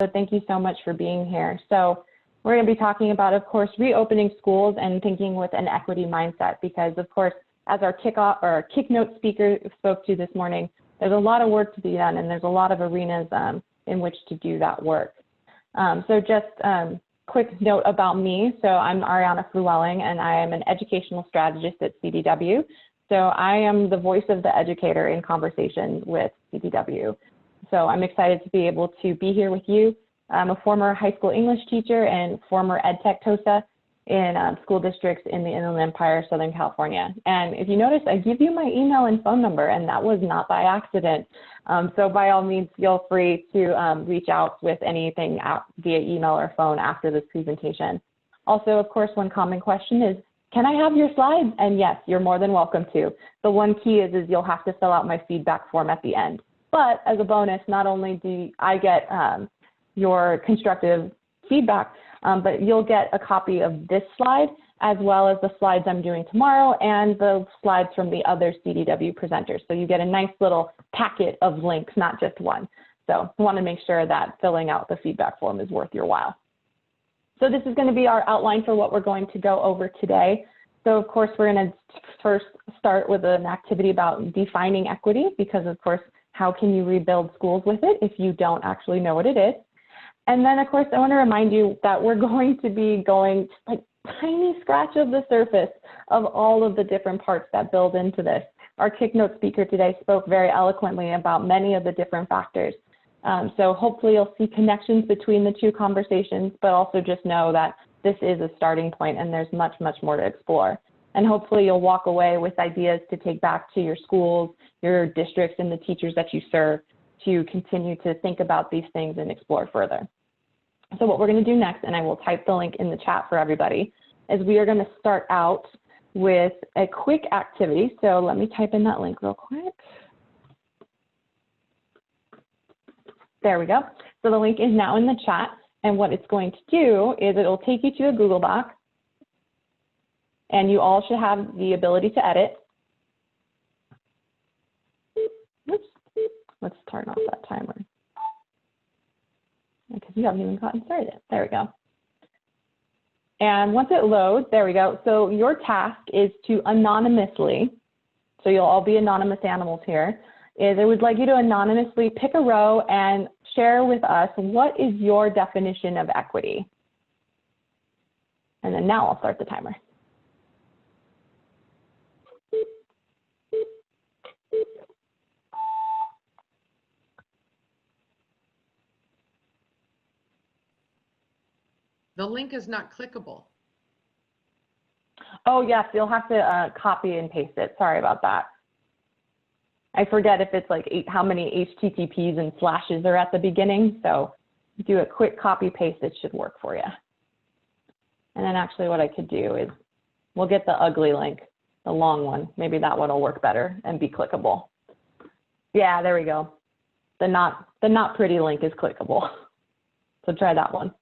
thank you so much for being here. So we're going to be talking about, of course, reopening schools and thinking with an equity mindset, because, of course, as our kickoff or our kick note speaker spoke to this morning, there's a lot of work to be done, and there's a lot of arenas in which to do that work. So just quick note about me. So I'm Ariana Fruwelling, and I am an educational strategist at CDW. So I am the voice of the educator in conversation with CDW. So I'm excited to be able to be here with you. I'm a former high school English teacher and former EdTech TOSA in school districts in the Inland Empire, Southern California. And if you notice, I give you my email and phone number, and that was not by accident. So by all means, feel free to reach out with anything via email or phone after this presentation. Also, of course, one common question is, can I have your slides? And yes, you're more than welcome to. The one key is you'll have to fill out my feedback form at the end. But as a bonus, not only do I get your constructive feedback, but you'll get a copy of this slide, as well as the slides I'm doing tomorrow and the slides from the other CDW presenters. So you get a nice little packet of links, not just one. So I want to make sure that filling out the feedback form is worth your while. So this is going to be our outline for what we're going to go over today. So of course, we're going to first start with an activity about defining equity, because of course, how can you rebuild schools with it if you don't actually know what it is? And then, of course, I want to remind you that we're going to be going like tiny scratch of the surface of all of the different parts that build into this. Our kick note speaker today spoke very eloquently about many of the different factors. So hopefully you'll see connections between the two conversations, but also just know that this is a starting point and there's much, much more to explore. And hopefully you'll walk away with ideas to take back to your schools, your districts, and the teachers that you serve to continue to think about these things and explore further. So what we're going to do next, and I will type the link in the chat for everybody, is we are going to start out with a quick activity. So let me type in that link real quick. There we go. So the link is now in the chat, and what it's going to do is it'll take you to a Google Doc, and you all should have the ability to edit. Oops. Let's turn off that timer, because you haven't even gotten started. There we go. And once it loads, there we go. So your task is to anonymously, so you'll all be anonymous animals here, is I would like you to anonymously pick a row and share with us what is your definition of equity. And then now I'll start the timer. The link is not clickable. Oh, yes, you'll have to copy and paste it. Sorry about that. I forget if it's like how many HTTPs and slashes are at the beginning. So do a quick copy paste. It should work for you. And then actually what I could do is we'll get the ugly link, the long one. Maybe that one will work better and be clickable. Yeah, there we go. The not pretty link is clickable. So try that one.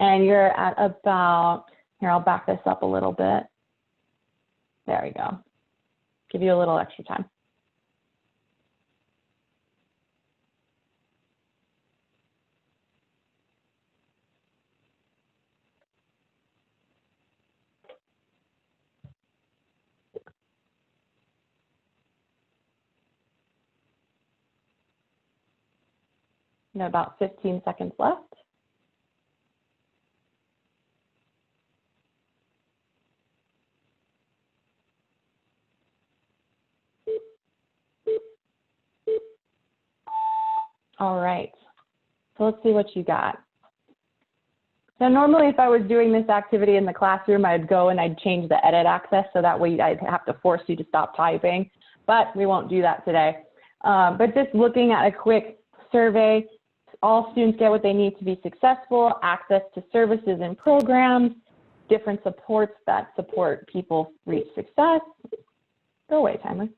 And you're at about, here, I'll back this up a little bit. There we go. Give you a little extra time. And about 15 seconds left. All right, so let's see what you got. So normally if I was doing this activity in the classroom, I'd go and I'd change the edit access so that way I'd have to force you to stop typing, but we won't do that today. But just looking at a quick survey, all students get what they need to be successful, access to services and programs, different supports that support people reach success. Go away, timer.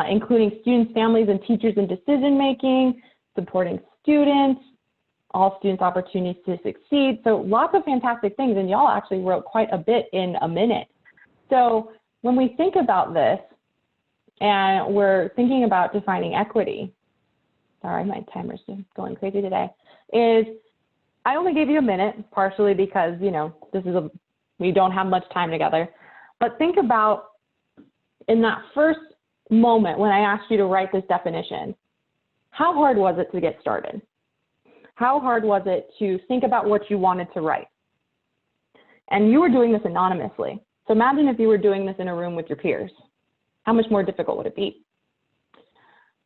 Including students, families, and teachers in decision-making, supporting students, all students' opportunities to succeed. So lots of fantastic things, and y'all actually wrote quite a bit in a minute. So when we think about this, and we're thinking about defining equity, sorry, my timer's just going crazy today, is I only gave you a minute, partially because, we don't have much time together. But think about in that first moment when I asked you to write this definition, how hard was it to get started? How hard was it to think about what you wanted to write? And you were doing this anonymously. So imagine if you were doing this in a room with your peers. How much more difficult would it be?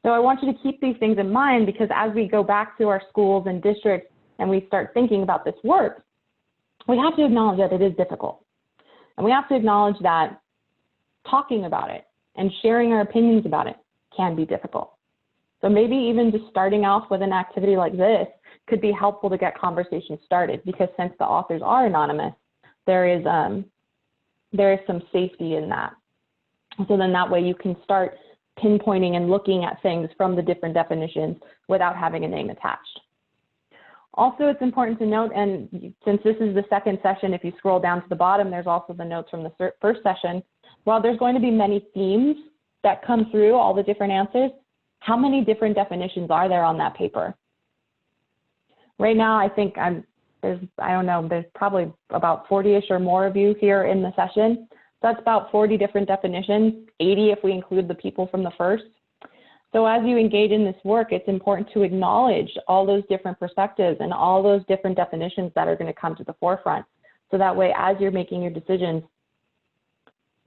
So I want you to keep these things in mind, because as we go back to our schools and districts and we start thinking about this work, we have to acknowledge that it is difficult. And we have to acknowledge that talking about it and sharing our opinions about it can be difficult. So maybe even just starting off with an activity like this could be helpful to get conversations started, because since the authors are anonymous, there is some safety in that. So then that way you can start pinpointing and looking at things from the different definitions without having a name attached. Also, it's important to note, and since this is the second session, if you scroll down to the bottom, there's also the notes from the first session. While there's going to be many themes that come through all the different answers, how many different definitions are there on that paper? Right now, I think there's probably about 40-ish or more of you here in the session. So that's about 40 different definitions, 80 if we include the people from the first. So as you engage in this work, it's important to acknowledge all those different perspectives and all those different definitions that are going to come to the forefront. So that way, as you're making your decisions,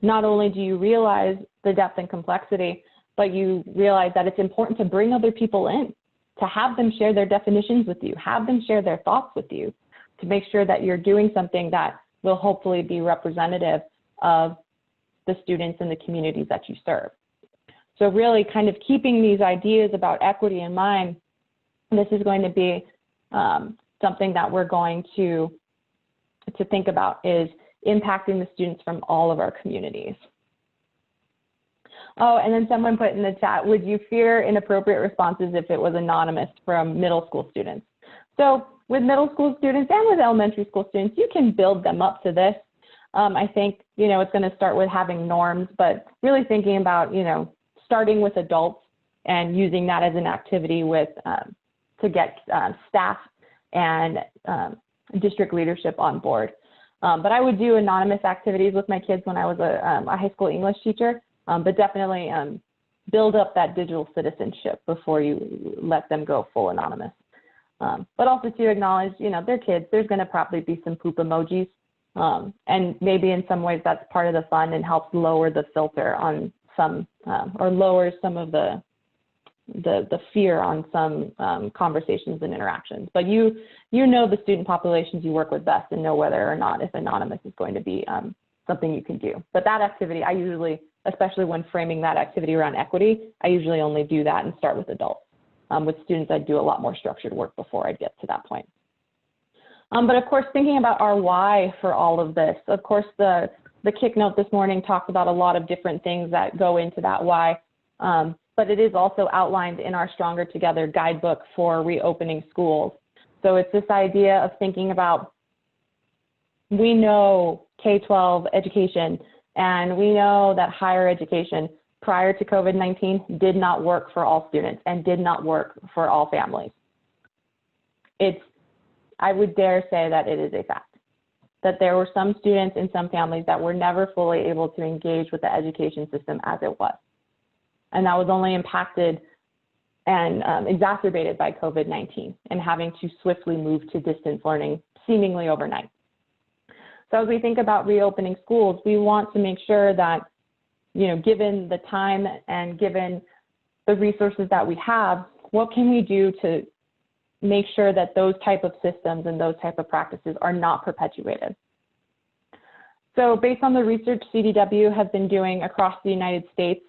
not only do you realize the depth and complexity, but you realize that it's important to bring other people in, to have them share their definitions with you, have them share their thoughts with you, to make sure that you're doing something that will hopefully be representative of the students and the communities that you serve. So really kind of keeping these ideas about equity in mind, this is going to be something that we're going to think about, is impacting the students from all of our communities. Oh, and then someone put in the chat, would you fear inappropriate responses if it was anonymous from middle school students? So with middle school students and with elementary school students, you can build them up to this. I think, it's going to start with having norms, but really thinking about, starting with adults and using that as an activity with to get staff and district leadership on board. But I would do anonymous activities with my kids when I was a high school English teacher, but definitely build up that digital citizenship before you let them go full anonymous. But also to acknowledge, they're kids, there's going to probably be some poop emojis. And maybe in some ways that's part of the fun and helps lower the filter on some, or lowers some of the fear on some conversations and interactions. But you know the student populations you work with best and know whether or not if anonymous is going to be something you can do. But that activity, I usually, especially when framing that activity around equity, I usually only do that and start with adults. With students, I'd do a lot more structured work before I'd get to that point. But of course, thinking about our why for all of this, of course, the kick note this morning talked about a lot of different things that go into that why, but it is also outlined in our Stronger Together guidebook for reopening schools. So it's this idea of thinking about, we know K-12 education, and we know that higher education prior to COVID-19 did not work for all students and did not work for all families. I would dare say that it is a fact, that there were some students in some families that were never fully able to engage with the education system as it was. And that was only impacted and exacerbated by COVID-19 and having to swiftly move to distance learning seemingly overnight. So as we think about reopening schools, we want to make sure that, given the time and given the resources that we have, what can we do to make sure that those type of systems and those type of practices are not perpetuated? So based on the research CDW has been doing across the United States,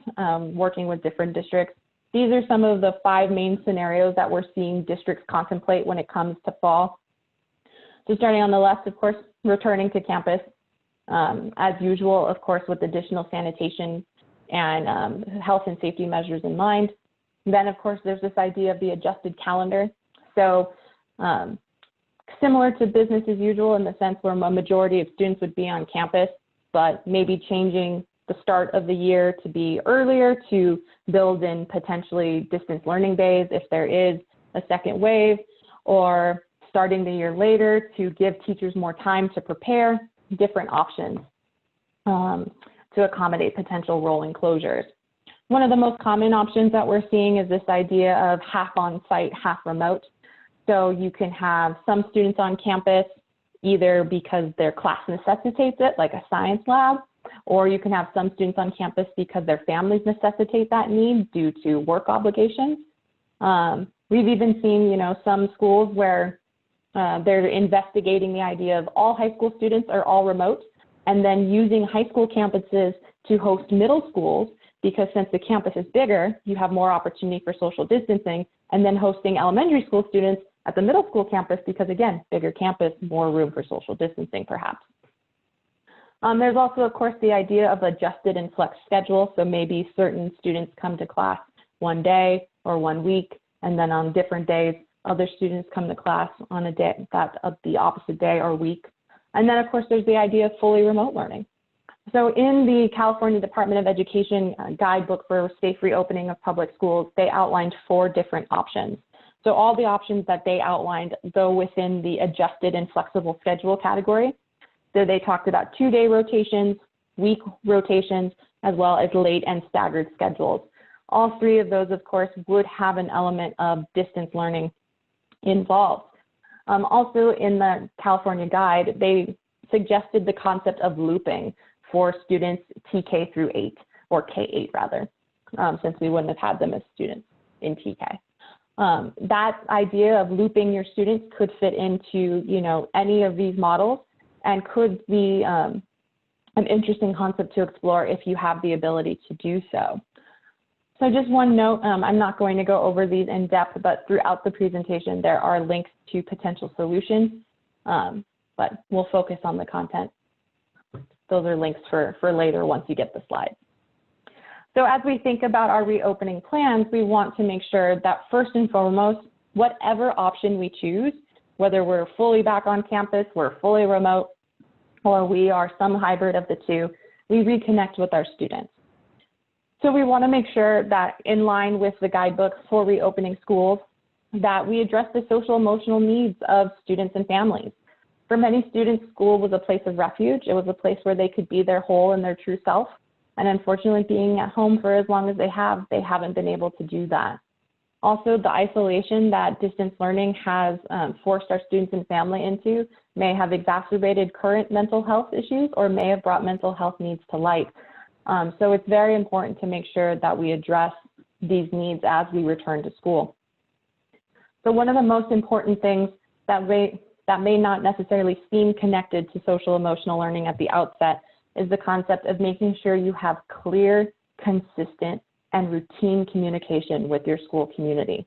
working with different districts, these are some of the 5 main scenarios that we're seeing districts contemplate when it comes to fall. So starting on the left, of course, returning to campus, as usual, of course, with additional sanitation and health and safety measures in mind. Then, of course, there's this idea of the adjusted calendar. So similar to business as usual in the sense where a majority of students would be on campus, but maybe changing the start of the year to be earlier to build in potentially distance learning days if there is a second wave, or starting the year later to give teachers more time to prepare, different options to accommodate potential rolling closures. One of the most common options that we're seeing is this idea of half on-site, half remote. So you can have some students on campus either because their class necessitates it, like a science lab, or you can have some students on campus because their families necessitate that need due to work obligations. We've even seen, some schools where they're investigating the idea of all high school students are all remote, and then using high school campuses to host middle schools, because since the campus is bigger, you have more opportunity for social distancing, and then hosting elementary school students at the middle school campus because, again, bigger campus, more room for social distancing, perhaps. There's also, of course, the idea of adjusted and flex schedule. So maybe certain students come to class one day or 1 week, and then on different days, other students come to class on a day that's the opposite day or week. And then, of course, there's the idea of fully remote learning. So in the California Department of Education guidebook for safe reopening of public schools, they outlined 4 different options. So all the options that they outlined go within the adjusted and flexible schedule category. So they talked about 2-day rotations, week rotations, as well as late and staggered schedules. All 3 of those, of course, would have an element of distance learning involved. Also in the California guide, they suggested the concept of looping for students TK through 8, or K8 rather, since we wouldn't have had them as students in TK. That idea of looping your students could fit into, any of these models, and could be an interesting concept to explore if you have the ability to do so. So just one note, I'm not going to go over these in depth, but throughout the presentation, there are links to potential solutions, but we'll focus on the content. Those are links for later once you get the slides. So as we think about our reopening plans, we want to make sure that first and foremost, whatever option we choose, whether we're fully back on campus, we're fully remote, or we are some hybrid of the two, we reconnect with our students. So we want to make sure that in line with the guidebook for reopening schools, that we address the social emotional needs of students and families. For many students, school was a place of refuge. It was a place where they could be their whole and their true self. And unfortunately, being at home for as long as they haven't been able to do that. Also, the isolation that distance learning has forced our students and family into may have exacerbated current mental health issues or may have brought mental health needs to light. So it's very important to make sure that we address these needs as we return to school. So one of the most important things that may not necessarily seem connected to social emotional learning at the outset is the concept of making sure you have clear, consistent, and routine communication with your school community.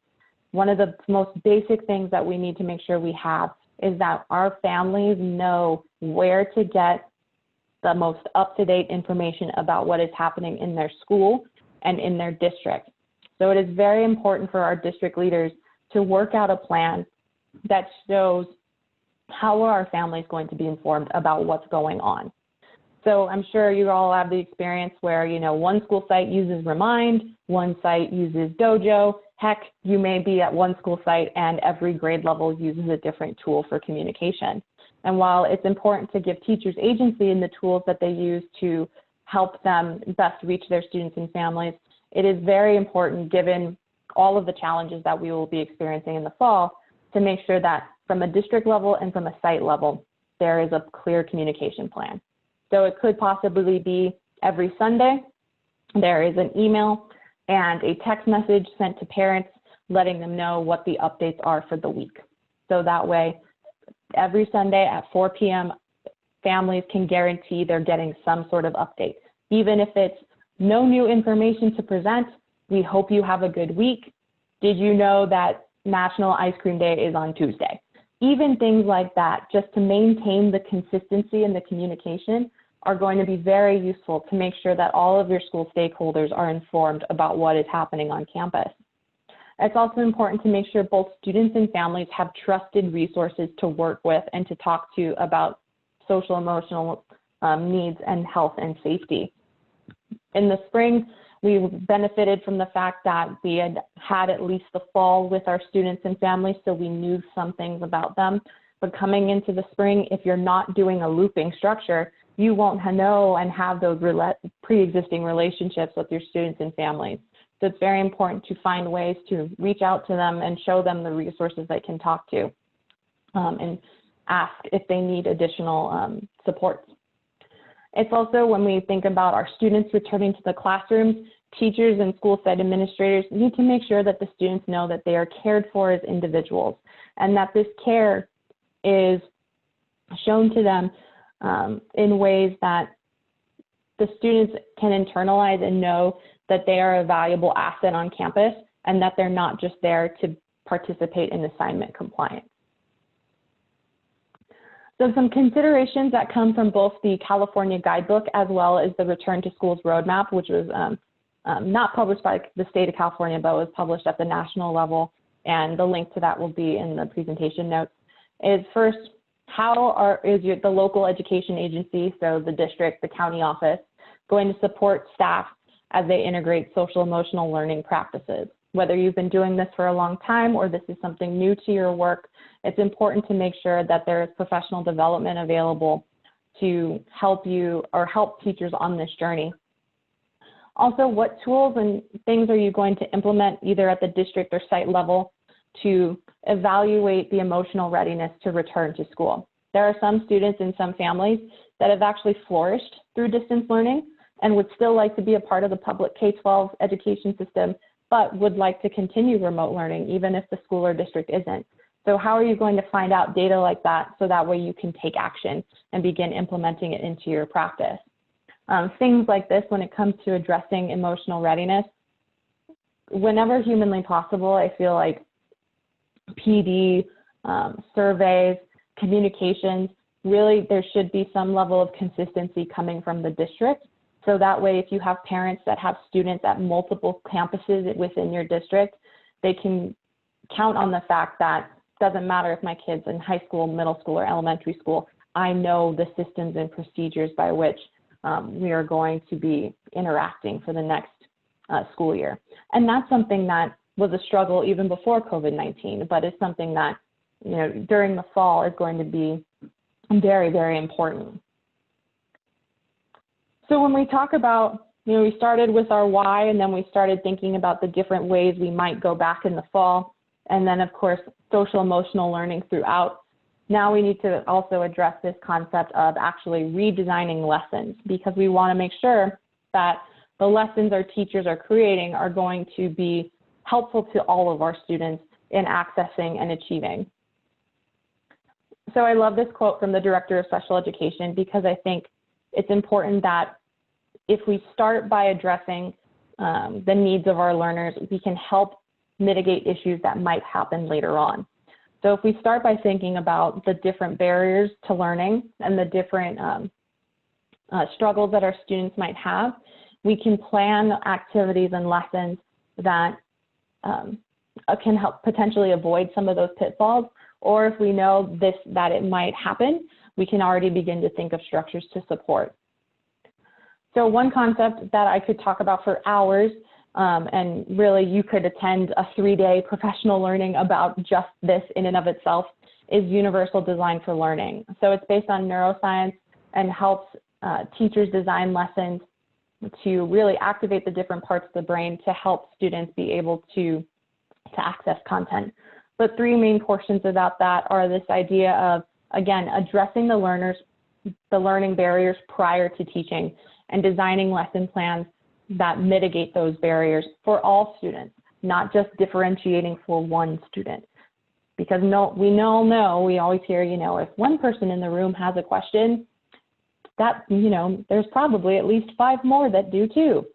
One of the most basic things that we need to make sure we have is that our families know where to get the most up-to-date information about what is happening in their school and in their district. So it is very important for our district leaders to work out a plan that shows how are our families going to be informed about what's going on. So I'm sure you all have the experience where, one school site uses Remind, one site uses Dojo. Heck, you may be at one school site and every grade level uses a different tool for communication. And while it's important to give teachers agency in the tools that they use to help them best reach their students and families, it is very important, given all of the challenges that we will be experiencing in the fall, to make sure that from a district level and from a site level, there is a clear communication plan. So it could possibly be every Sunday, there is an email and a text message sent to parents letting them know what the updates are for the week. So that way, every Sunday at 4 p.m., families can guarantee they're getting some sort of update. Even if it's no new information to present, we hope you have a good week. Did you know that National Ice Cream Day is on Tuesday? Even things like that, just to maintain the consistency and the communication, are going to be very useful to make sure that all of your school stakeholders are informed about what is happening on campus. It's also important to make sure both students and families have trusted resources to work with and to talk to about social emotional needs and health and safety. In the spring, we benefited from the fact that we had at least the fall with our students and families, so we knew some things about them. But coming into the spring, if you're not doing a looping structure, you won't know and have those pre-existing relationships with your students and families. So it's very important to find ways to reach out to them and show them the resources they can talk to, and ask if they need additional supports. It's also, when we think about our students returning to the classrooms, teachers and school site administrators need to make sure that the students know that they are cared for as individuals, and that this care is shown to them in ways that the students can internalize and know that they are a valuable asset on campus, and that they're not just there to participate in assignment compliance. So some considerations that come from both the California Guidebook as well as the Return to Schools Roadmap, which was not published by the state of California, but was published at the national level, and the link to that will be in the presentation notes, is first, how is the local education agency, so the district, the county office, going to support staff as they integrate social emotional learning practices? Whether you've been doing this for a long time or this is something new to your work, it's important to make sure that there is professional development available to help you or help teachers on this journey. Also, what tools and things are you going to implement either at the district or site level to evaluate the emotional readiness to return to school? There are some students and some families that have actually flourished through distance learning and would still like to be a part of the public K-12 education system, but would like to continue remote learning even if the school or district isn't. So how are you going to find out data like that so that way you can take action and begin implementing it into your practice? Things like this, when it comes to addressing emotional readiness, whenever humanly possible, I feel like PD, surveys, communications, really there should be some level of consistency coming from the district. So that way, if you have parents that have students at multiple campuses within your district, they can count on the fact that it doesn't matter if my kid's in high school, middle school, or elementary school, I know the systems and procedures by which we are going to be interacting for the next school year. And that's something that was a struggle even before COVID-19, but it's something that, you know, during the fall is going to be very, very important. So when we talk about, you know, we started with our why, and then we started thinking about the different ways we might go back in the fall, and then of course, social emotional learning throughout. Now we need to also address this concept of actually redesigning lessons, because we want to make sure that the lessons our teachers are creating are going to be helpful to all of our students in accessing and achieving. So I love this quote from the Director of Special Education, because I think it's important that if we start by addressing the needs of our learners, we can help mitigate issues that might happen later on. So if we start by thinking about the different barriers to learning and the different struggles that our students might have, we can plan activities and lessons that can help potentially avoid some of those pitfalls. Or if we know that it might happen, we can already begin to think of structures to support. So one concept that I could talk about for hours, and really you could attend a 3-day professional learning about just this in and of itself, is universal design for learning. So it's based on neuroscience and helps teachers design lessons to really activate the different parts of the brain to help students be able to access content. But 3 main portions about that are this idea of, again, addressing the learning barriers prior to teaching and designing lesson plans that mitigate those barriers for all students, not just differentiating for one student. Because we all know, we always hear, if one person in the room has a question, that, there's probably at least 5 more that do too.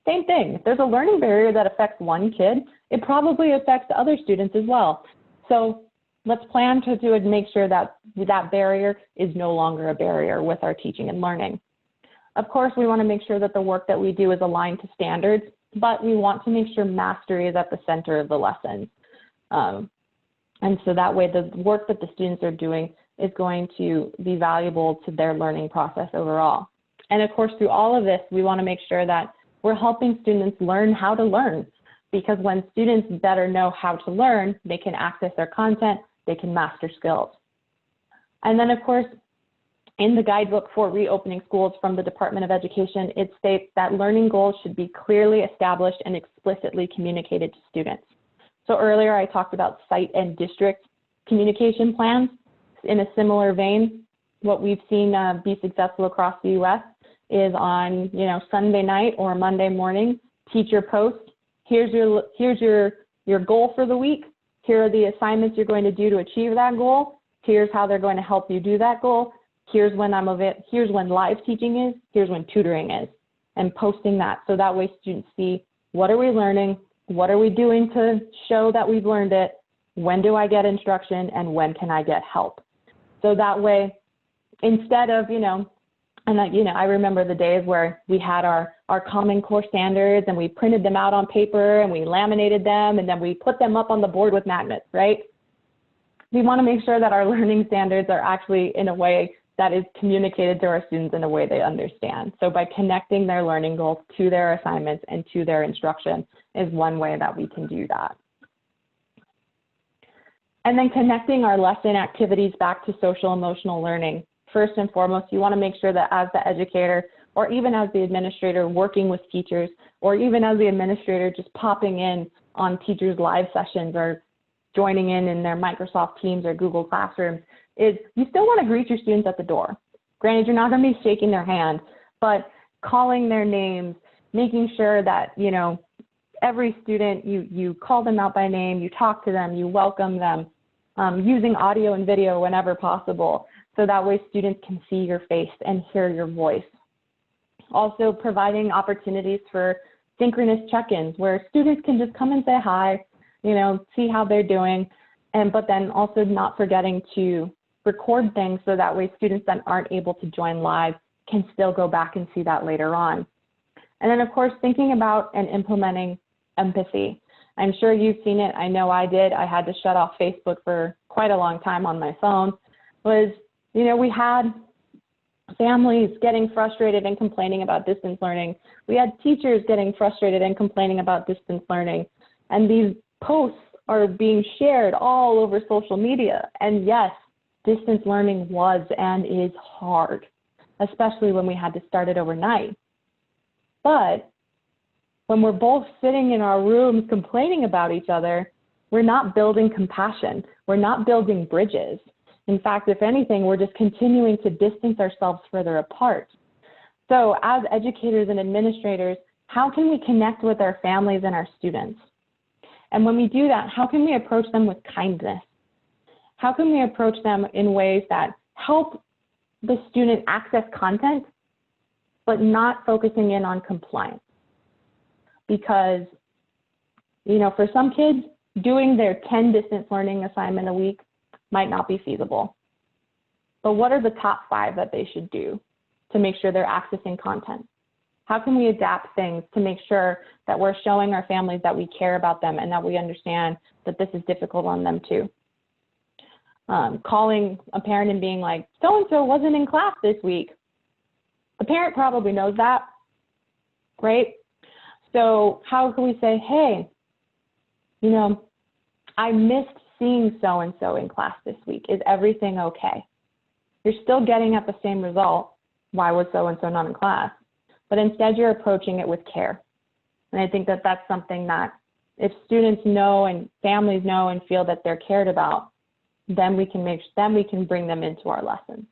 Same thing, if there's a learning barrier that affects one kid, it probably affects other students as well. So let's plan to make sure that that barrier is no longer a barrier with our teaching and learning. Of course, we want to make sure that the work that we do is aligned to standards, but we want to make sure mastery is at the center of the lessons. And so that way the work that the students are doing is going to be valuable to their learning process overall. And of course, through all of this, we want to make sure that we're helping students learn how to learn, because when students better know how to learn, they can access their content, they can master skills. And then of course, in the guidebook for reopening schools from the Department of Education, it states that learning goals should be clearly established and explicitly communicated to students. So earlier I talked about site and district communication plans. In a similar vein, what we've seen be successful across the U.S. is on, Sunday night or Monday morning, teacher post, here's your goal for the week. Here are the assignments you're going to do to achieve that goal. Here's how they're going to help you do that goal. Here's when here's when live teaching is, here's when tutoring is, and posting that. So that way students see, what are we learning? What are we doing to show that we've learned it? When do I get instruction, and when can I get help? So that way, instead of, I remember the days where we had our Common Core standards and we printed them out on paper and we laminated them and then we put them up on the board with magnets, right? We want to make sure that our learning standards are actually in a way that is communicated to our students in a way they understand. So by connecting their learning goals to their assignments and to their instruction is one way that we can do that. And then connecting our lesson activities back to social emotional learning. First and foremost, you want to make sure that as the educator, or even as the administrator working with teachers, or even as the administrator just popping in on teachers' live sessions or joining in their Microsoft Teams or Google Classroom, is you still want to greet your students at the door. Granted, you're not going to be shaking their hand, but calling their names, making sure that, every student, you call them out by name, you talk to them, you welcome them, using audio and video whenever possible, so that way students can see your face and hear your voice. Also providing opportunities for synchronous check-ins where students can just come and say hi, see how they're doing, but then also not forgetting to record things so that way students that aren't able to join live can still go back and see that later on. And then of course, thinking about and implementing empathy. I'm sure you've seen it. I know I did. I had to shut off Facebook for quite a long time on my phone. We had families getting frustrated and complaining about distance learning. We had teachers getting frustrated and complaining about distance learning. And these posts are being shared all over social media. And yes, distance learning was and is hard, especially when we had to start it overnight. But when we're both sitting in our rooms complaining about each other, we're not building compassion. We're not building bridges. In fact, if anything, we're just continuing to distance ourselves further apart. So as educators and administrators, how can we connect with our families and our students? And when we do that, how can we approach them with kindness? How can we approach them in ways that help the student access content, but not focusing in on compliance? Because, for some kids, doing their 10 distance learning assignment a week might not be feasible. But what are the top 5 that they should do to make sure they're accessing content? How can we adapt things to make sure that we're showing our families that we care about them and that we understand that this is difficult on them too? Calling a parent and being like, so-and-so wasn't in class this week. The parent probably knows that, right? So how can we say, hey, I missed seeing so-and-so in class this week. Is everything okay? You're still getting at the same result. Why was so-and-so not in class? But instead you're approaching it with care. And I think that that's something that if students know and families know and feel that they're cared about, then we can bring them into our lessons.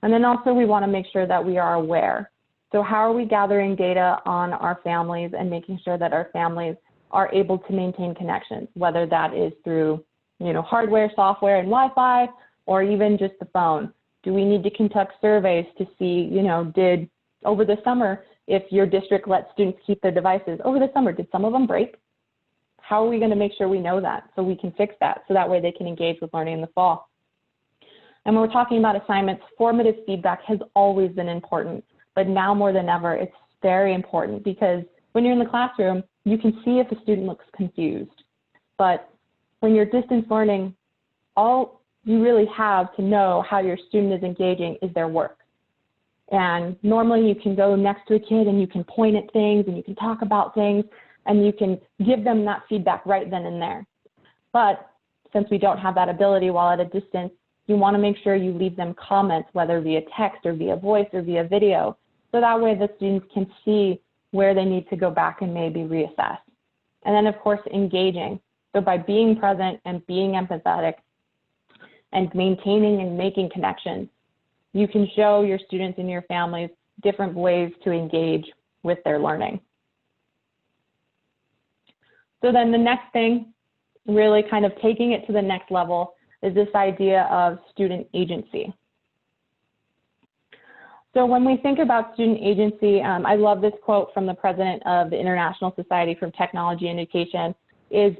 And then also we want to make sure that we are aware. So how are we gathering data on our families and making sure that our families are able to maintain connections, whether that is through, hardware, software, and Wi-Fi, or even just the phone? Do we need to conduct surveys to see, did over the summer, if your district lets students keep their devices, over the summer, did some of them break? How are we going to make sure we know that so we can fix that so that way they can engage with learning in the fall? And when we're talking about assignments, formative feedback has always been important, but now more than ever, it's very important because when you're in the classroom, you can see if a student looks confused. But when you're distance learning, all you really have to know how your student is engaging is their work. And normally you can go next to a kid and you can point at things and you can talk about things and you can give them that feedback right then and there. But since we don't have that ability while at a distance, you want to make sure you leave them comments, whether via text or via voice or via video, so that way the students can see where they need to go back and maybe reassess. And then, of course, engaging. So by being present and being empathetic and maintaining and making connections, you can show your students and your families different ways to engage with their learning. So then the next thing, really kind of taking it to the next level, is this idea of student agency. So when we think about student agency, I love this quote from the president of the International Society for Technology and Education, is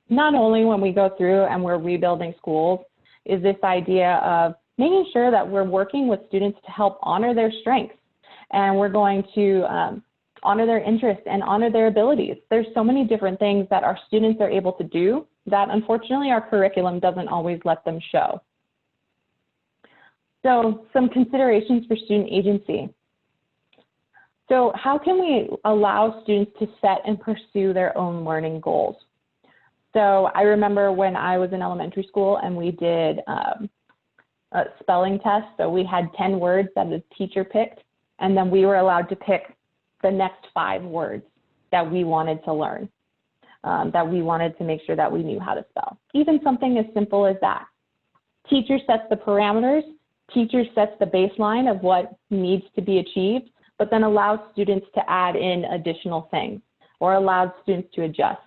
not only when we go through and we're rebuilding schools, is this idea of making sure that we're working with students to help honor their strengths. And we're going to honor their interests and honor their abilities. There's so many different things that our students are able to do that unfortunately our curriculum doesn't always let them show. So some considerations for student agency. So how can we allow students to set and pursue their own learning goals? So I remember when I was in elementary school and we did a spelling test. So we had 10 words that the teacher picked, and then we were allowed to pick the next 5 words that we wanted to learn, that we wanted to make sure that we knew how to spell. Even something as simple as that. Teacher sets the parameters, teacher sets the baseline of what needs to be achieved, but then allows students to add in additional things or allows students to adjust.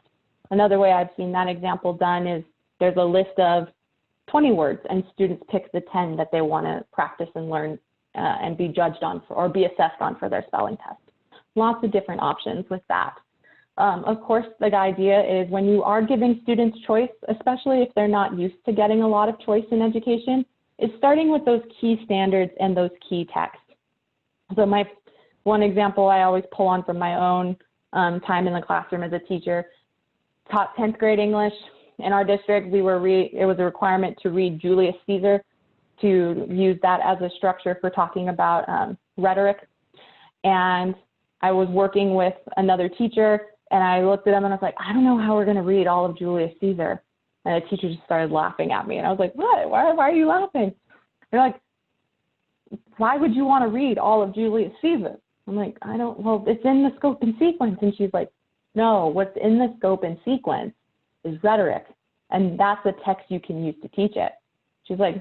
Another way I've seen that example done is there's a list of 20 words and students pick the 10 that they want to practice and learn and be judged on for, or be assessed on for their spelling test. Lots of different options with that. Of course, the idea is when you are giving students choice, especially if they're not used to getting a lot of choice in education, is starting with those key standards and those key texts. So my one example I always pull on from my own time in the classroom as a teacher, taught 10th grade English in our district. It was a requirement to read Julius Caesar, to use that as a structure for talking about rhetoric. And I was working with another teacher and I looked at them and I was like, I don't know how we're going to read all of Julius Caesar. And the teacher just started laughing at me. And I was like, what? Why are you laughing? They're like, why would you want to read all of Julius Caesar? I'm like, well, it's in the scope and sequence. And she's like, no, what's in the scope and sequence is rhetoric. And that's a text you can use to teach it. She's like,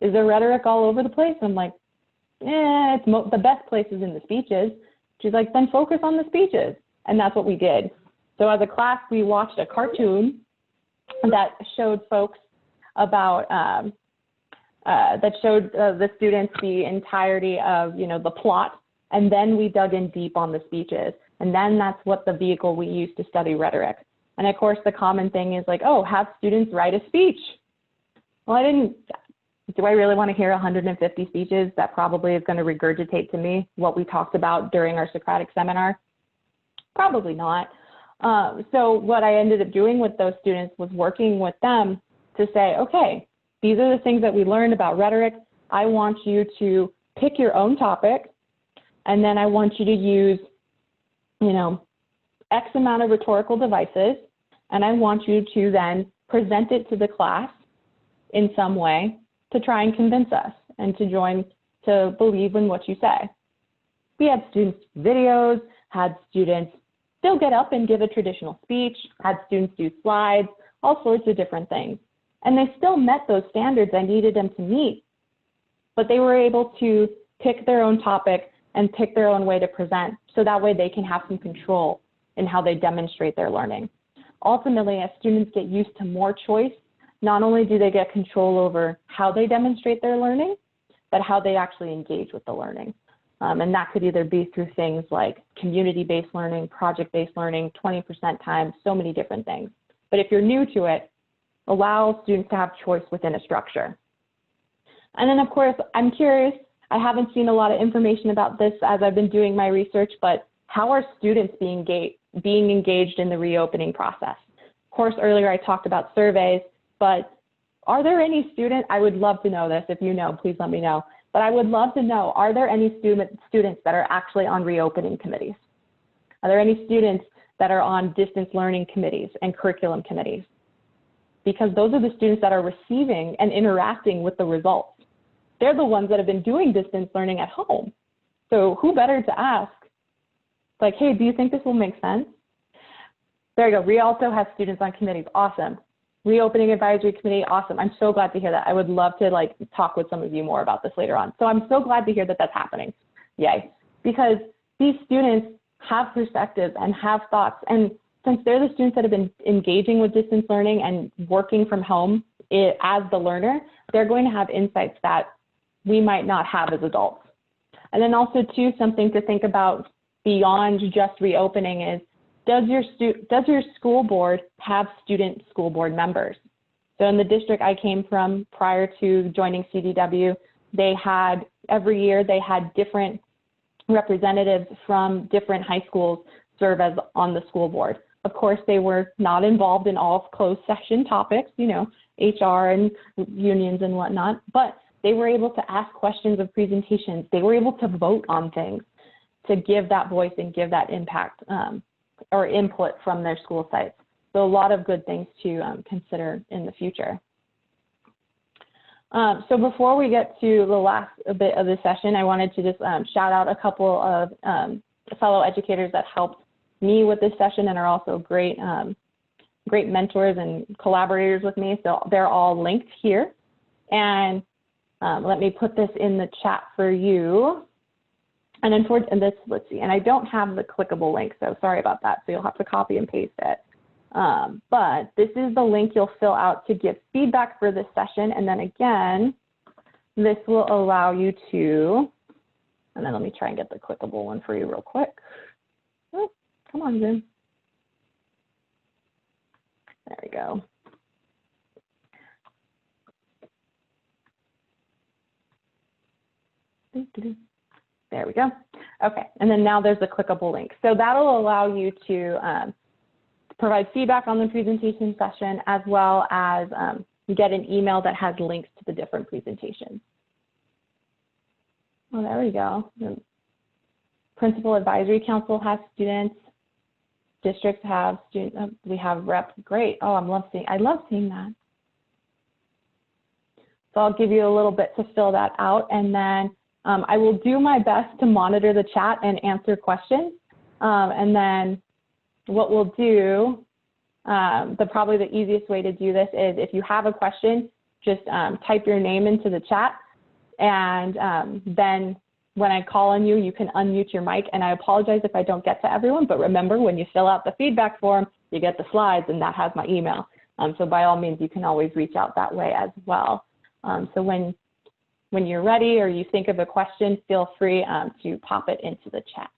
is there rhetoric all over the place? I'm like, it's the best places in the speeches. She's like, then focus on the speeches. And that's what we did. So as a class, we watched a cartoon that showed folks about, that showed the students the entirety of, the plot. And then we dug in deep on the speeches. And then that's what the vehicle we use to study rhetoric. And of course, the common thing is like, oh, have students write a speech. Well, do I really want to hear 150 speeches? That probably is going to regurgitate to me what we talked about during our Socratic seminar. Probably not. So what I ended up doing with those students was working with them to say, okay, these are the things that we learned about rhetoric. I want you to pick your own topic, and then I want you to use, X amount of rhetorical devices, and I want you to then present it to the class in some way to try and convince us and to believe in what you say. We had students do videos, had students still get up and give a traditional speech, had students do slides, all sorts of different things. And they still met those standards I needed them to meet, but they were able to pick their own topic and pick their own way to present, so that way they can have some control in how they demonstrate their learning. Ultimately, as students get used to more choice, not only do they get control over how they demonstrate their learning, but how they actually engage with the learning. And that could either be through things like community-based learning, project-based learning, 20% time, so many different things. But if you're new to it, allow students to have choice within a structure. And then, of course, I'm curious, I haven't seen a lot of information about this as I've been doing my research, but how are students being engaged in the reopening process? Of course, earlier I talked about surveys, but are there any students, I would love to know this, if you know, please let me know. But I would love to know, are there any students that are actually on reopening committees? Are there any students that are on distance learning committees and curriculum committees? Because those are the students that are receiving and interacting with the results. They're the ones that have been doing distance learning at home. So who better to ask? Like, hey, do you think this will make sense? There you go. We also have students on committees. Awesome. Reopening advisory committee. Awesome. I'm so glad to hear that. I would love to like talk with some of you more about this later on. So I'm so glad to hear that that's happening. Yay. Because these students have perspectives and have thoughts. And since they're the students that have been engaging with distance learning and working from home as the learner, they're going to have insights that we might not have as adults. And then also too, something to think about beyond just reopening is, does your school board have student school board members? So in the district I came from prior to joining CDW, they had, every year they had different representatives from different high schools serve as on the school board. Of course, they were not involved in all closed session topics, you know, HR and unions and whatnot, but they were able to ask questions of presentations. They were able to vote on things to give that voice and give that impact or input from their school sites. So a lot of good things to consider in the future. So before we get to the last bit of the session, I wanted to just shout out a couple of fellow educators that helped me with this session and are also great, great mentors and collaborators with me. So they're all linked here. And let me put this in the chat for you. And unfortunately, this, let's see, and I don't have the clickable link, so sorry about that. So you'll have to copy and paste it. But this is the link you'll fill out to give feedback for this session. And then again, this will allow you to, and then let me try and get the clickable one for you real quick. Oh, come on, Zoom. There we go. There we go. Okay, and then now there's a clickable link. So that'll allow you to provide feedback on the presentation session, as well as get an email that has links to the different presentations. Oh, there we go. The Principal Advisory Council has students. Districts have students. We have reps. Great. Oh, I love seeing that. So I'll give you a little bit to fill that out, and then I will do my best to monitor the chat and answer questions. And then what we'll do, probably the easiest way to do this is if you have a question, just type your name into the chat. And then when I call on you, you can unmute your mic. And I apologize if I don't get to everyone, but remember, when you fill out the feedback form, you get the slides, and that has my email. So by all means, you can always reach out that way as well. So when you're ready or you think of a question, feel free to pop it into the chat.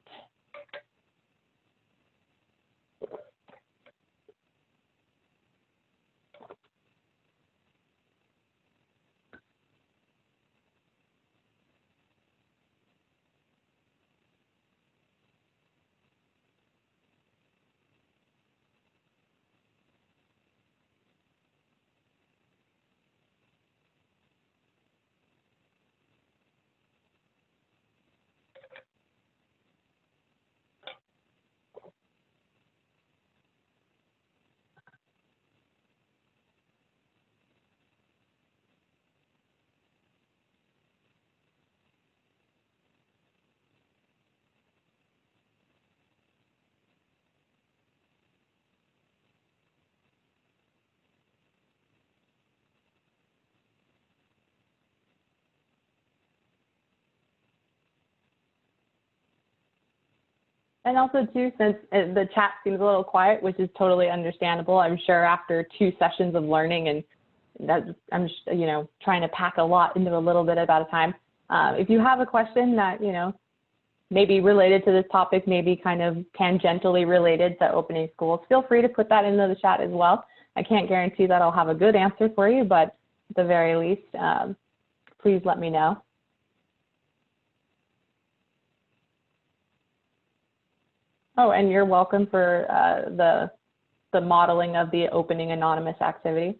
And also too, since the chat seems a little quiet, which is totally understandable, I'm sure after 2 sessions of learning, and that's, I'm just, you know, trying to pack a lot into a little bit at a time. If you have a question that, you know, maybe related to this topic, maybe kind of tangentially related to opening schools, feel free to put that into the chat as well. I can't guarantee that I'll have a good answer for you, but at the very least, please let me know. Oh, and you're welcome for the modeling of the opening anonymous activity.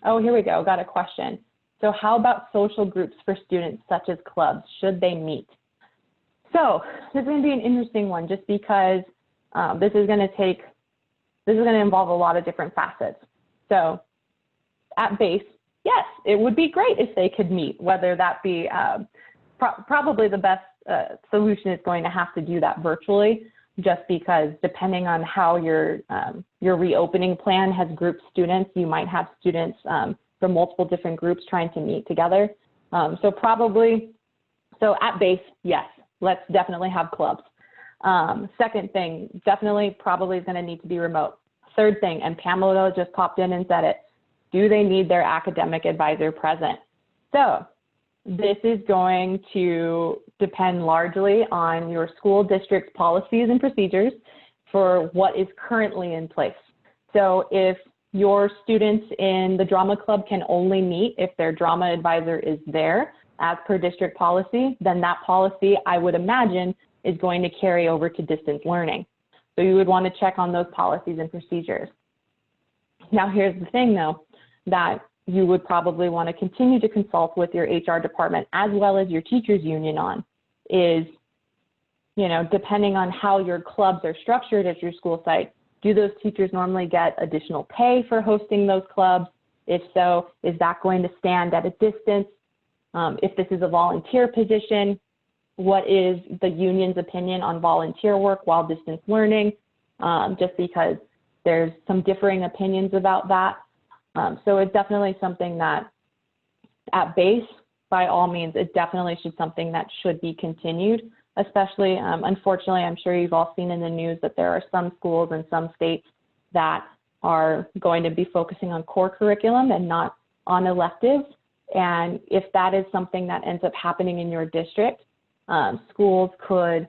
Oh, here we go. Got a question. So how about social groups for students such as clubs? Should they meet? So this is going to be an interesting one just because this is going to involve a lot of different facets. So at base, yes, it would be great if they could meet, whether that be probably the best solution is going to have to do that virtually, just because depending on how your reopening plan has grouped students, you might have students from multiple different groups trying to meet together. So at base, yes, let's definitely have clubs. Second thing, definitely probably is going to need to be remote. Third thing, and Pamela just popped in and said it, do they need their academic advisor present? So this is going to depend largely on your school district's policies and procedures for what is currently in place. So if your students in the drama club can only meet if their drama advisor is there as per district policy, then that policy, I would imagine, is going to carry over to distance learning. So you would want to check on those policies and procedures. Now here's the thing though, that you would probably want to continue to consult with your HR department as well as your teachers union on is, depending on how your clubs are structured at your school site, do those teachers normally get additional pay for hosting those clubs? If so, is that going to stand at a distance? If this is a volunteer position, what is the union's opinion on volunteer work while distance learning? Just because there's some differing opinions about that. So it's definitely something that at base, by all means, it definitely something that should be continued, especially, unfortunately, I'm sure you've all seen in the news that there are some schools in some states that are going to be focusing on core curriculum and not on electives. And if that is something that ends up happening in your district, clubs could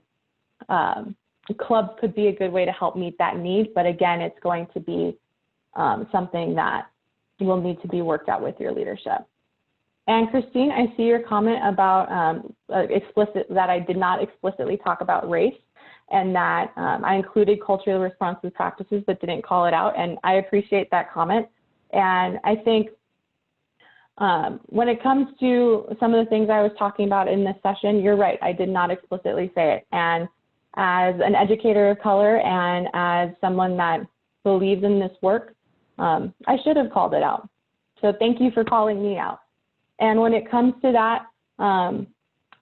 be a good way to help meet that need. But again, it's going to be something that will need to be worked out with your leadership. And Christine, I see your comment about that I did not explicitly talk about race, and that I included culturally responsive practices but didn't call it out, and I appreciate that comment. And I think when it comes to some of the things I was talking about in this session, you're right, I did not explicitly say it. And as an educator of color and as someone that believes in this work, I should have called it out. So thank you for calling me out. And when it comes to that,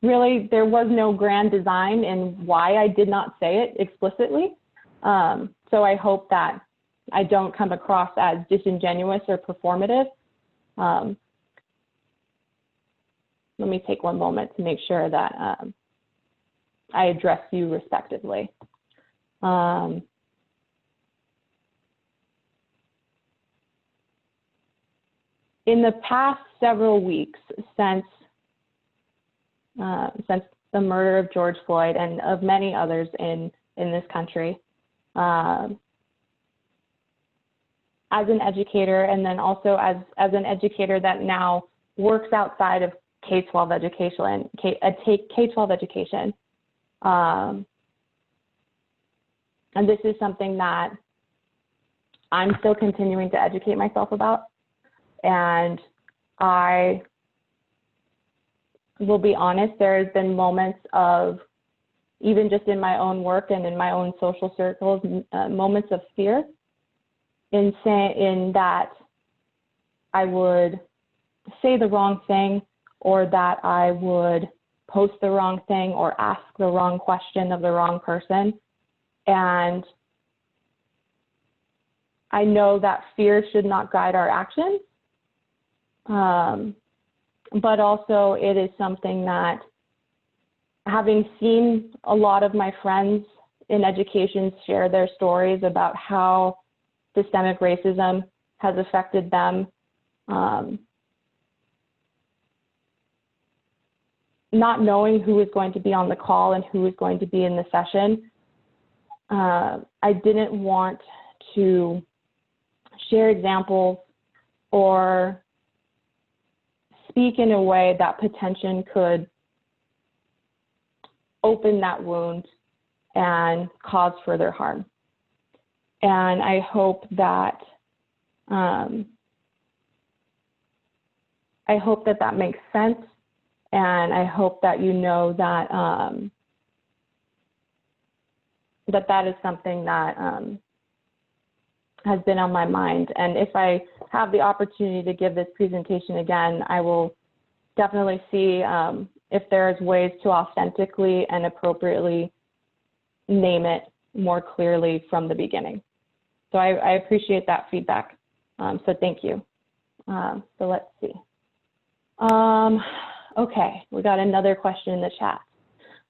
really there was no grand design in why I did not say it explicitly. So I hope that I don't come across as disingenuous or performative. Let me take one moment to make sure that I address you respectively. In the past several weeks since the murder of George Floyd and of many others in this country, as an educator, and then also as an educator that now works outside of K-12 education, K-12 education, and this is something that I'm still continuing to educate myself about. And I will be honest, there has been moments of, even just in my own work and in my own social circles, moments of fear in that I would say the wrong thing, or that I would post the wrong thing or ask the wrong question of the wrong person. And I know that fear should not guide our actions. But also it is something that, having seen a lot of my friends in education share their stories about how systemic racism has affected them, not knowing who is going to be on the call and who is going to be in the session, I didn't want to share examples or speak in a way that potentially could open that wound and cause further harm. And I hope that I hope that that makes sense, and I hope that you know that that is something that has been on my mind. And if I have the opportunity to give this presentation again, I will definitely see if there's ways to authentically and appropriately name it more clearly from the beginning. So I appreciate that feedback. So thank you. So let's see. Okay, we got another question in the chat.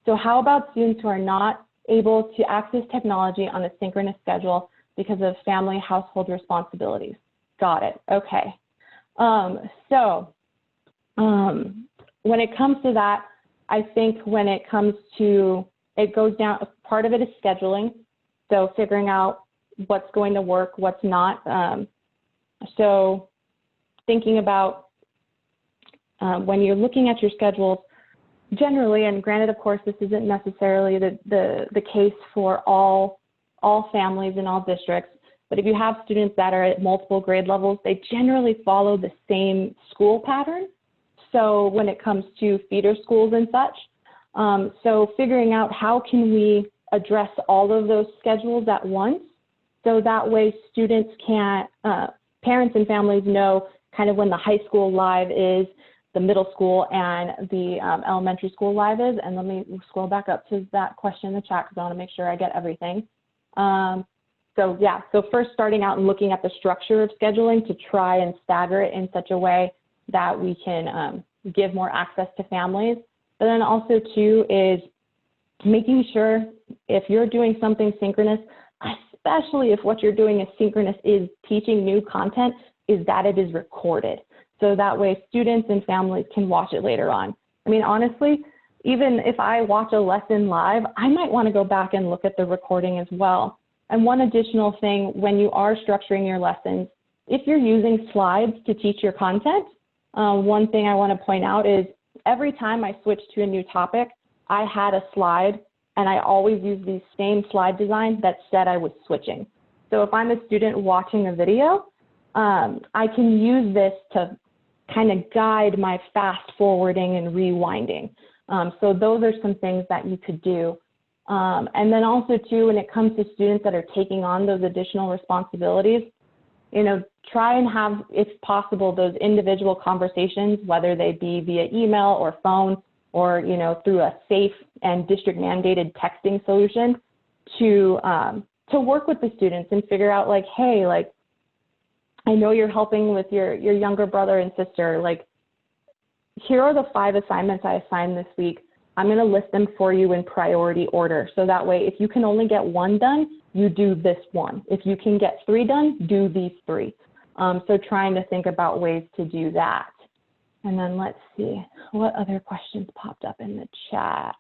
So how about students who are not able to access technology on a synchronous schedule because of family household responsibilities? Got it. Okay. When it comes to that, I think when it comes to, it goes down, part of it is scheduling. So figuring out what's going to work, what's not. So thinking about when you're looking at your schedules, generally, and granted, of course, this isn't necessarily the case for all families in all districts, but if you have students that are at multiple grade levels, they generally follow the same school pattern. So when it comes to feeder schools and such, so figuring out how can we address all of those schedules at once, so that way students can, parents and families know kind of when the high school live is, the middle school and the elementary school live is. And let me scroll back up to that question in the chat because I want to make sure I get everything. So yeah, so first starting out and looking at the structure of scheduling to try and stagger it in such a way that we can give more access to families. But then also too is making sure if you're doing something synchronous, especially if what you're doing is synchronous is teaching new content, is that it is recorded. So that way students and families can watch it later on. I mean, honestly, even if I watch a lesson live, I might want to go back and look at the recording as well. And one additional thing, when you are structuring your lessons, if you're using slides to teach your content, one thing I want to point out is every time I switch to a new topic, I had a slide, and I always use the same slide design that said I was switching. So if I'm a student watching a video, I can use this to kind of guide my fast forwarding and rewinding. So those are some things that you could do. And then also too, when it comes to students that are taking on those additional responsibilities, you know, try and have, if possible, those individual conversations, whether they be via email or phone or, you know, through a safe and district mandated texting solution to work with the students and figure out like, hey, like, I know you're helping with your younger brother and sister, like, here are the 5 assignments I assigned this week. I'm going to list them for you in priority order. So that way, if you can only get 1 done, you do this 1. If you can get 3 done, do these 3. So trying to think about ways to do that. And then let's see, what other questions popped up in the chat?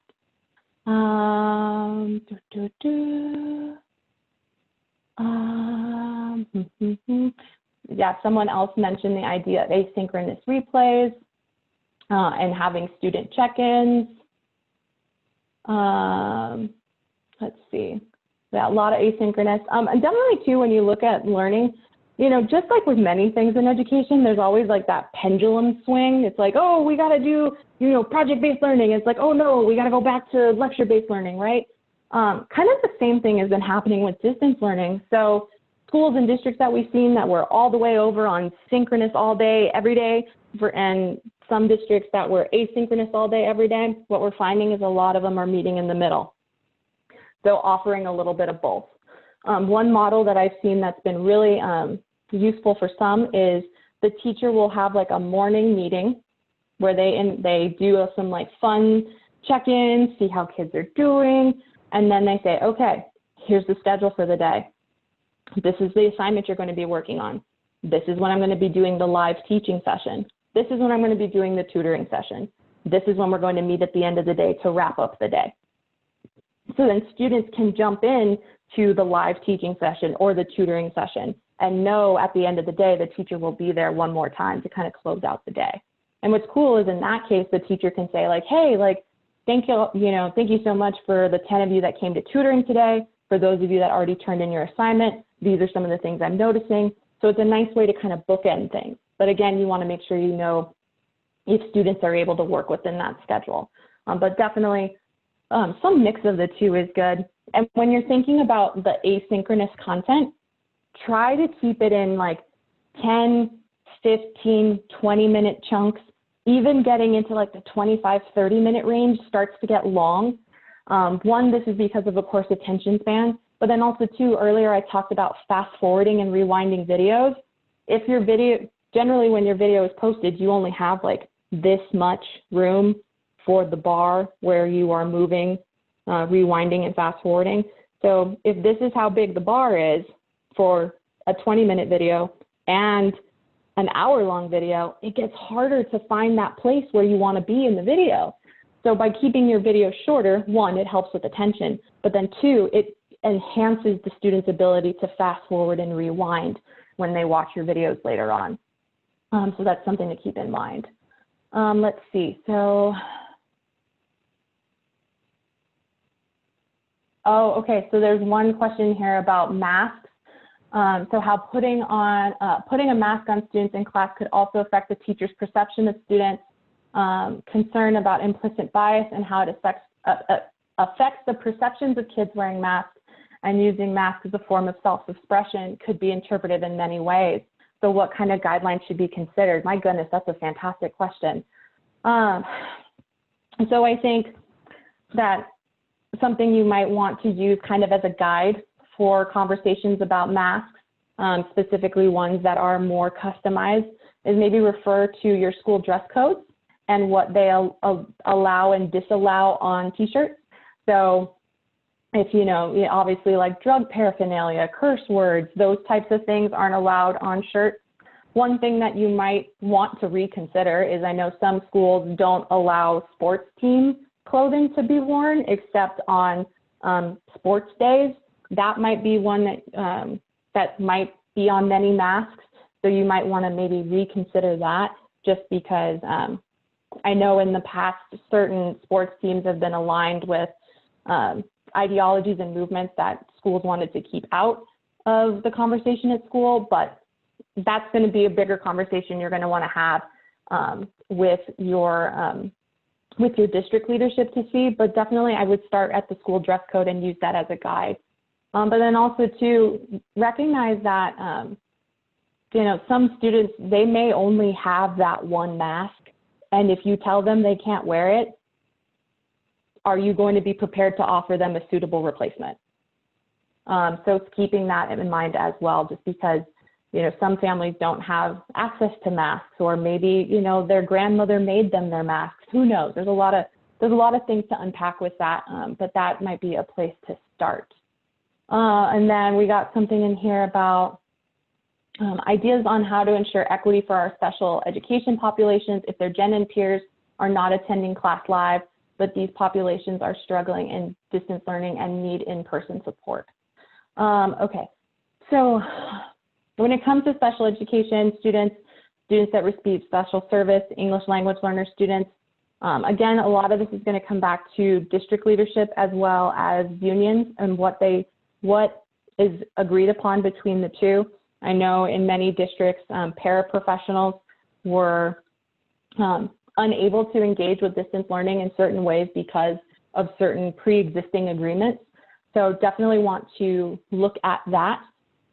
Yeah, someone else mentioned the idea of asynchronous replays and having student check-ins. Let's see, yeah, a lot of asynchronous. And definitely too, when you look at learning, you know, just like with many things in education, there's always like that pendulum swing. It's like, oh, we got to do, you know, project-based learning. It's like, oh no, we got to go back to lecture-based learning, right? Kind of the same thing has been happening with distance learning. So schools and districts that we've seen that were all the way over on synchronous all day, every day, and some districts that were asynchronous all day, every day, what we're finding is a lot of them are meeting in the middle. So offering a little bit of both. One model that I've seen that's been really useful for some is the teacher will have like a morning meeting where they do some like fun check-ins, see how kids are doing, and then they say, okay, here's the schedule for the day. This is the assignment you're going to be working on. This is when I'm going to be doing the live teaching session. This is when I'm going to be doing the tutoring session. This is when we're going to meet at the end of the day to wrap up the day. So then students can jump in to the live teaching session or the tutoring session and know at the end of the day the teacher will be there one more time to kind of close out the day. And what's cool is in that case, the teacher can say like, hey, like, thank you so much for the 10 of you that came to tutoring today. For those of you that already turned in your assignment, these are some of the things I'm noticing. So it's a nice way to kind of bookend things. But again, you want to make sure you know if students are able to work within that schedule. But definitely some mix of the two is good. And when you're thinking about the asynchronous content, try to keep it in like 10, 15, 20-minute chunks. Even getting into like the 25, 30-minute range starts to get long. One, this is because of course, attention span, but then also two, earlier I talked about fast forwarding and rewinding videos. If your video, generally when your video is posted, you only have like this much room for the bar where you are moving, rewinding and fast forwarding. So if this is how big the bar is for a 20-minute video and an hour-long video, it gets harder to find that place where you want to be in the video. So by keeping your video shorter, one, it helps with attention, but then two, it enhances the student's ability to fast forward and rewind when they watch your videos later on. So that's something to keep in mind. Let's see, so. Oh, okay, so there's one question here about masks. So how putting a mask on students in class could also affect the teacher's perception of students, concern about implicit bias and how it affects the perceptions of kids wearing masks, and using masks as a form of self-expression could be interpreted in many ways. So what kind of guidelines should be considered? My goodness, that's a fantastic question. So I think that something you might want to use kind of as a guide for conversations about masks, specifically ones that are more customized, is maybe refer to your school dress codes and what they allow and disallow on t-shirts. So if obviously like drug paraphernalia, curse words, those types of things aren't allowed on shirts. One thing that you might want to reconsider is I know some schools don't allow sports team clothing to be worn except on sports days. That might be one that might be on many masks. So you might want to maybe reconsider that, just because I know in the past certain sports teams have been aligned with ideologies and movements that schools wanted to keep out of the conversation at school, but that's going to be a bigger conversation you're going to want to have with your district leadership to see. But definitely I would start at the school dress code and use that as a guide. But then also to recognize that, some students, they may only have that one mask. And if you tell them they can't wear it, are you going to be prepared to offer them a suitable replacement? So it's keeping that in mind as well, just because, some families don't have access to masks, or maybe, their grandmother made them their masks. Who knows? There's a lot of things to unpack with that, but that might be a place to start. And then we got something in here about ideas on how to ensure equity for our special education populations if their gen and peers are not attending class live, but these populations are struggling in distance learning and need in-person support. Okay, so when it comes to special education students that receive special service, English language learner students, again, a lot of this is going to come back to district leadership as well as unions and what is agreed upon between the two. I know in many districts, paraprofessionals were unable to engage with distance learning in certain ways because of certain pre-existing agreements. So definitely want to look at that.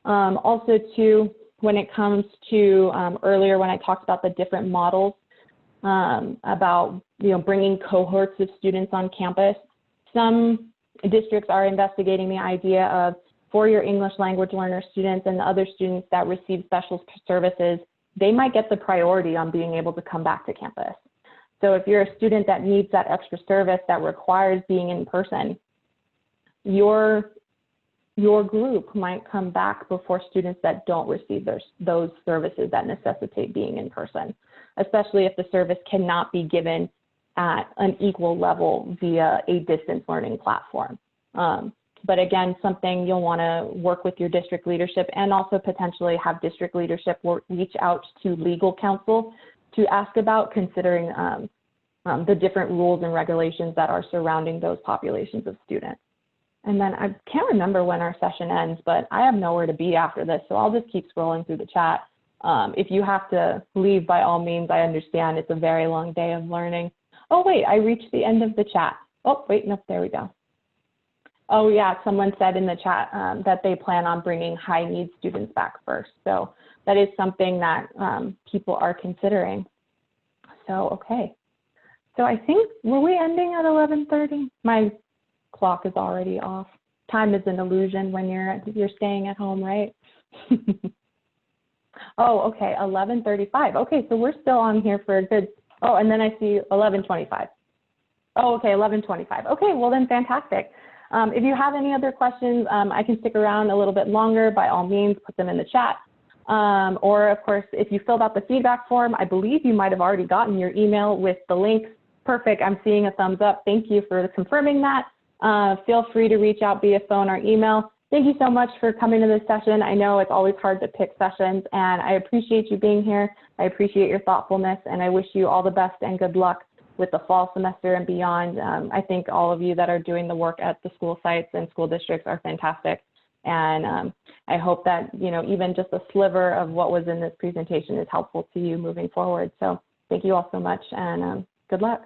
Also too, when it comes to earlier when I talked about the different models about bringing cohorts of students on campus, some districts are investigating the idea of, for your English language learner students and the other students that receive special services, they might get the priority on being able to come back to campus. So if you're a student that needs that extra service that requires being in person, your group might come back before students that don't receive those services that necessitate being in person, especially if the service cannot be given at an equal level via a distance learning platform. But again, something you'll want to work with your district leadership, and also potentially have district leadership reach out to legal counsel to ask about, considering the different rules and regulations that are surrounding those populations of students. And then I can't remember when our session ends, but I have nowhere to be after this, so I'll just keep scrolling through the chat. If you have to leave, by all means, I understand. It's a very long day of learning. Oh, wait, I reached the end of the chat. Oh, wait, no, there we go. Oh, yeah, someone said in the chat that they plan on bringing high need students back first. So that is something that people are considering. So, okay. So I think, were we ending at 11:30? My clock is already off. Time is an illusion when you're staying at home, right? Oh, okay, 11:35. Okay, so we're still on here for a good, oh, and then I see 11:25. Oh, okay, 11:25. Okay, well then fantastic. If you have any other questions, I can stick around a little bit longer. By all means, put them in the chat. Or of course, if you filled out the feedback form, I believe you might have already gotten your email with the links. Perfect, I'm seeing a thumbs up. Thank you for confirming that. Feel free to reach out via phone or email. Thank you so much for coming to this session. I know it's always hard to pick sessions, and I appreciate you being here. I appreciate your thoughtfulness, and I wish you all the best and good luck with the fall semester and beyond. I think all of you that are doing the work at the school sites and school districts are fantastic. And I hope that, even just a sliver of what was in this presentation is helpful to you moving forward. So thank you all so much, and good luck.